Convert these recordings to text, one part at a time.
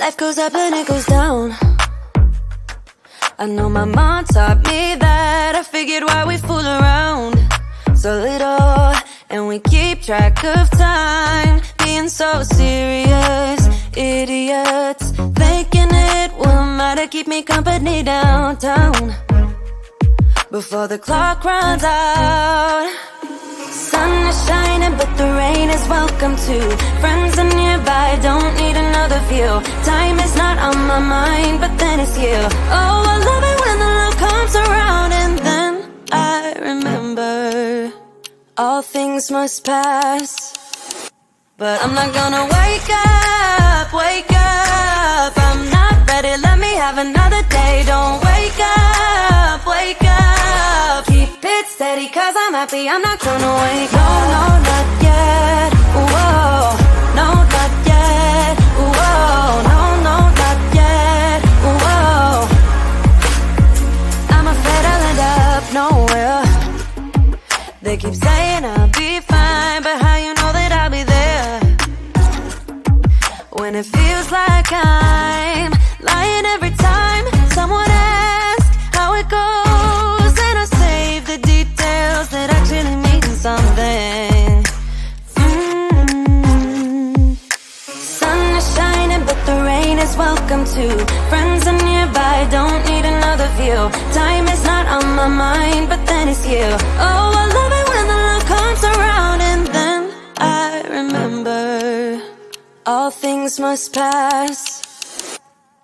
Life goes up and it goes down. I know my mom taught me that. I figured why we fool around so little, and we keep track of time, being so serious. Idiots, thinking it will matter, keep me company downtown before the clock runs out. Sun is shining, but the rain is welcome too. Friends are nearby, don't need another view. Time is not on my mind, but then it's you. Oh, I love it when the love comes around, and then I remember all things must pass. But I'm not gonna wake up, wake up. I'm not ready, let me have another day. Don't wake up, wake up. Keep it steady, cause I'm happy, I'm not gonna wake up. No, not yet, whoa. No, not yet, whoa. No, not yet, whoa. I'm afraid I'll end up nowhere. They keep saying I'll be fine, but how you know that I'll be there when it feels like I'm lying every time someone asks how it goes, and I save the details that actually mean something. Sun is shining, but the rain is welcome too. Friends are nearby, don't need another view. Time is not on my mind, but then it's you. Oh, I love it when the love comes around, and then I remember all things must pass.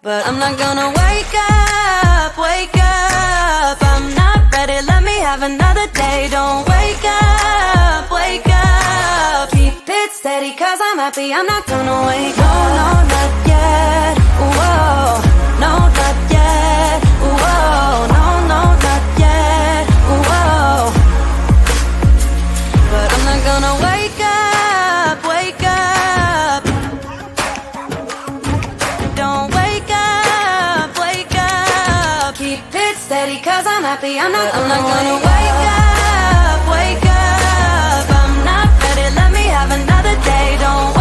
But I'm not gonna wake up, wake up. I'm not ready, let me have another day. Don't wake up, wake up. Keep it steady, cause I'm happy, I'm not gonna wake up. No, not yet, whoa. No, not yet, whoa. No, not yet, whoa. But I'm not gonna wake up, wake up. Don't wake up, wake up. Keep it steady, cause I'm happy, I'm not gonna wake up, wake up. I'm not ready, let me have another day. Don't